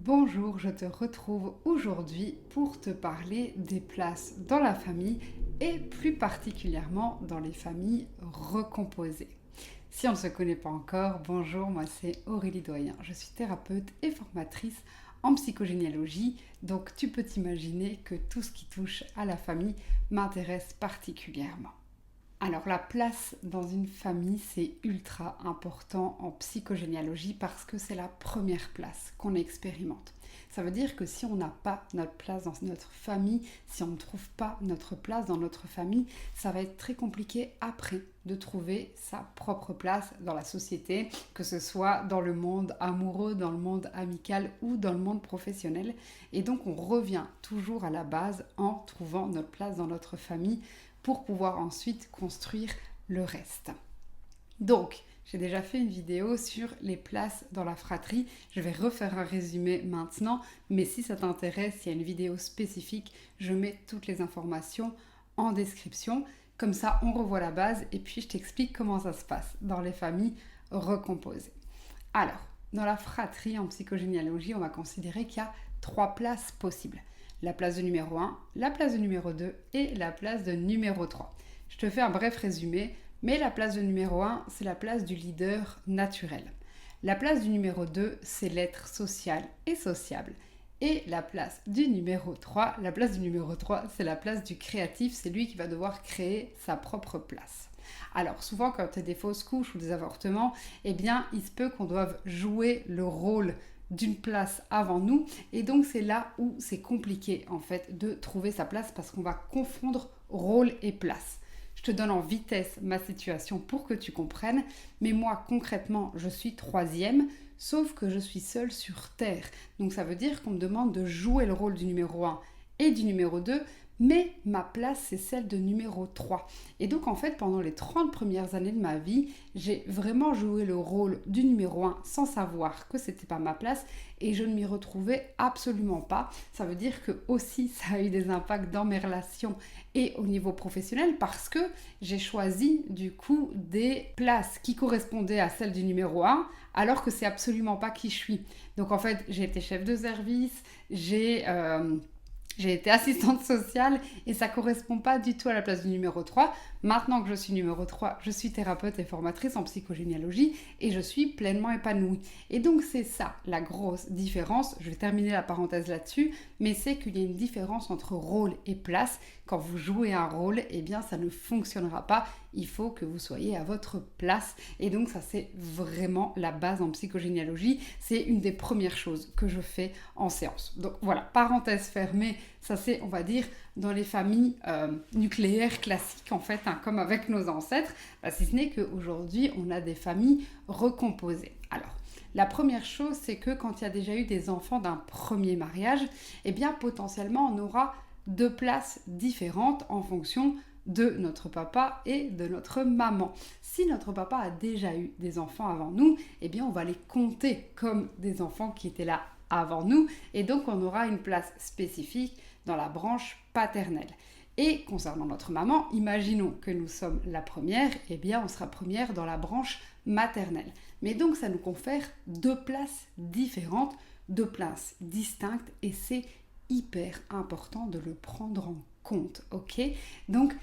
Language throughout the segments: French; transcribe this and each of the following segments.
Bonjour, je te retrouve aujourd'hui pour te parler des places dans la famille et plus particulièrement dans les familles recomposées. Si on ne se connaît pas encore, bonjour, moi c'est Aurélie Doyen. Je suis thérapeute et formatrice en psychogénéalogie, donc tu peux t'imaginer que tout ce qui touche à la famille m'intéresse particulièrement. Alors la place dans une famille, c'est ultra important en psychogénéalogie parce que c'est la première place qu'on expérimente. Ça veut dire que si on n'a pas notre place dans notre famille, si on ne trouve pas notre place dans notre famille, ça va être très compliqué après de trouver sa propre place dans la société, que ce soit dans le monde amoureux, dans le monde amical ou dans le monde professionnel. Et donc on revient toujours à la base en trouvant notre place dans notre famille pour pouvoir ensuite construire le reste. Donc, j'ai déjà fait une vidéo sur les places dans la fratrie. Je vais refaire un résumé maintenant, mais si ça t'intéresse, il y a une vidéo spécifique, je mets toutes les informations en description. Comme ça, on revoit la base et puis je t'explique comment ça se passe dans les familles recomposées. Alors, dans la fratrie en psychogénéalogie, on va considérer qu'il y a 3 places possibles. La place de numéro 1, la place de numéro 2 et la place de numéro 3. Je te fais un bref résumé, mais la place de numéro 1, c'est la place du leader naturel. La place du numéro 2, c'est l'être social et sociable. Et la place du numéro 3, c'est la place du créatif, c'est lui qui va devoir créer sa propre place. Alors souvent quand tu as des fausses couches ou des avortements, eh bien il se peut qu'on doive jouer le rôle d'une place avant nous et donc c'est là où c'est compliqué en fait de trouver sa place parce qu'on va confondre rôle et place. Je te donne en vitesse ma situation pour que tu comprennes, mais moi concrètement je suis 3e, sauf que je suis seule sur Terre. Donc ça veut dire qu'on me demande de jouer le rôle du numéro 1 et du numéro 2, mais ma place c'est celle de numéro 3. Et donc en fait pendant les 30 premières années de ma vie, j'ai vraiment joué le rôle du numéro 1 sans savoir que c'était pas ma place et je ne m'y retrouvais absolument pas. Ça veut dire que aussi ça a eu des impacts dans mes relations et au niveau professionnel parce que j'ai choisi du coup des places qui correspondaient à celle du numéro 1 alors que c'est absolument pas qui je suis. Donc en fait j'ai été chef de service, j'ai été assistante sociale et ça ne correspond pas du tout à la place du numéro 3. Maintenant que je suis numéro 3, je suis thérapeute et formatrice en psychogénéalogie et je suis pleinement épanouie. Et donc c'est ça la grosse différence. Je vais terminer la parenthèse là-dessus, mais c'est qu'il y a une différence entre rôle et place. Quand vous jouez un rôle, eh bien ça ne fonctionnera pas. Il faut que vous soyez à votre place. Et donc ça c'est vraiment la base en psychogénéalogie. C'est une des premières choses que je fais en séance. Donc voilà, parenthèse fermée. Ça c'est, on va dire, dans les familles nucléaires classiques en fait, hein, comme avec nos ancêtres, si ce n'est qu'aujourd'hui on a des familles recomposées. Alors, la première chose c'est que quand il y a déjà eu des enfants d'un premier mariage, eh bien potentiellement on aura 2 places différentes en fonction de notre papa et de notre maman. Si notre papa a déjà eu des enfants avant nous, eh bien on va les compter comme des enfants qui étaient là avant nous et donc on aura une place spécifique dans la branche paternelle. Et concernant notre maman, imaginons que nous sommes la première, eh bien on sera première dans la branche maternelle. Mais donc ça nous confère 2 places différentes, 2 places distinctes et c'est hyper important de le prendre en compte, ok? Donc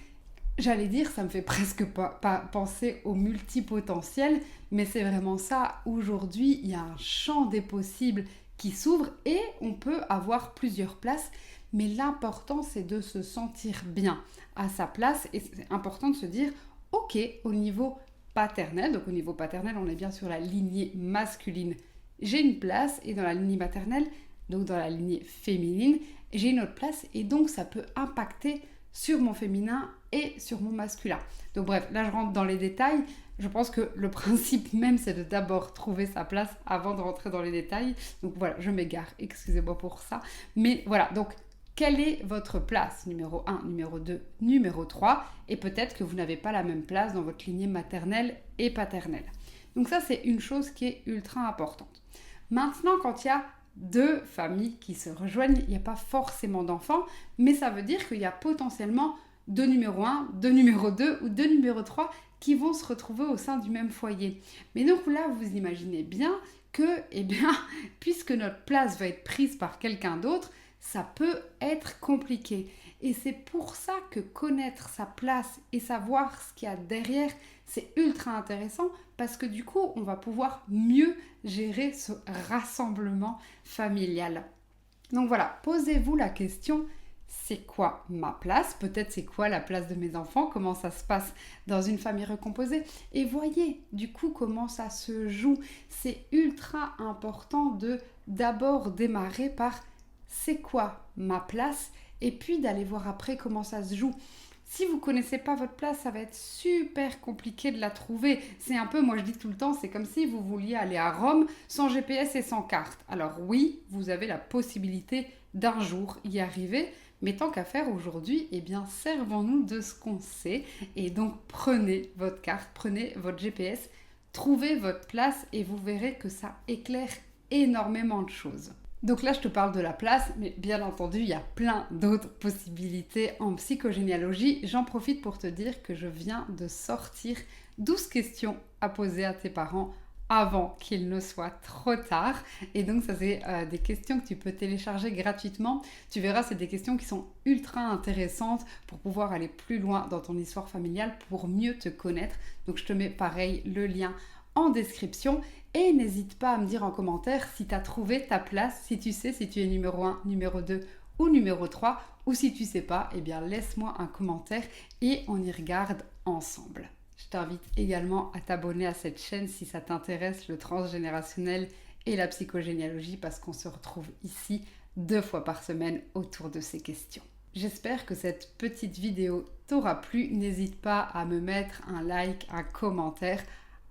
j'allais dire, ça me fait presque pas penser au multipotentiel, mais c'est vraiment ça. Aujourd'hui, il y a un champ des possibles qui s'ouvre et on peut avoir plusieurs places, mais l'important c'est de se sentir bien à sa place et c'est important de se dire, ok, au niveau paternel, donc au niveau paternel, on est bien sur la lignée masculine, j'ai une place et dans la lignée maternelle, donc dans la lignée féminine, j'ai une autre place et donc ça peut impacter sur mon féminin et sur mon masculin. Donc bref, là je rentre dans les détails. Je pense que le principe même c'est de d'abord trouver sa place avant de rentrer dans les détails. Donc voilà, je m'égare, excusez-moi pour ça. Mais voilà, donc quelle est votre place? Numéro 1, numéro 2, numéro 3. Et peut-être que vous n'avez pas la même place dans votre lignée maternelle et paternelle. Donc ça c'est une chose qui est ultra importante. Maintenant, quand il y a 2 familles qui se rejoignent, il n'y a pas forcément d'enfants, mais ça veut dire qu'il y a potentiellement 2 numéro 1, 2 numéro 2 ou 2 numéro 3 qui vont se retrouver au sein du même foyer. Mais donc là, vous imaginez bien que, eh bien, puisque notre place va être prise par quelqu'un d'autre, ça peut être compliqué. Et c'est pour ça que connaître sa place et savoir ce qu'il y a derrière, c'est ultra intéressant parce que du coup, on va pouvoir mieux gérer ce rassemblement familial. Donc voilà, posez-vous la question, c'est quoi ma place? Peut-être c'est quoi la place de mes enfants? Comment ça se passe dans une famille recomposée? Et voyez du coup comment ça se joue. C'est ultra important de d'abord démarrer par c'est quoi ma place? Et puis d'aller voir après comment ça se joue. Si vous ne connaissez pas votre place, ça va être super compliqué de la trouver. C'est un peu, moi je dis tout le temps, c'est comme si vous vouliez aller à Rome sans GPS et sans carte. Alors oui, vous avez la possibilité d'un jour y arriver, mais tant qu'à faire aujourd'hui, eh bien servons-nous de ce qu'on sait. Et donc prenez votre carte, prenez votre GPS, trouvez votre place et vous verrez que ça éclaire énormément de choses. Donc là, je te parle de la place, mais bien entendu, il y a plein d'autres possibilités en psychogénéalogie. J'en profite pour te dire que je viens de sortir 12 questions à poser à tes parents avant qu'il ne soit trop tard. Et donc, ça, c'est des questions que tu peux télécharger gratuitement. Tu verras, c'est des questions qui sont ultra intéressantes pour pouvoir aller plus loin dans ton histoire familiale, pour mieux te connaître. Donc, je te mets pareil le lien en description. Et n'hésite pas à me dire en commentaire si tu as trouvé ta place, si tu sais si tu es numéro 1, numéro 2 ou numéro 3, ou si tu sais pas, eh bien laisse-moi un commentaire et on y regarde ensemble. Je t'invite également à t'abonner à cette chaîne si ça t'intéresse, le transgénérationnel et la psychogénéalogie, parce qu'on se retrouve ici 2 fois par semaine autour de ces questions. J'espère que cette petite vidéo t'aura plu. N'hésite pas à me mettre un like, un commentaire,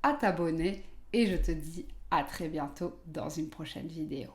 à t'abonner. Et je te dis à très bientôt dans une prochaine vidéo.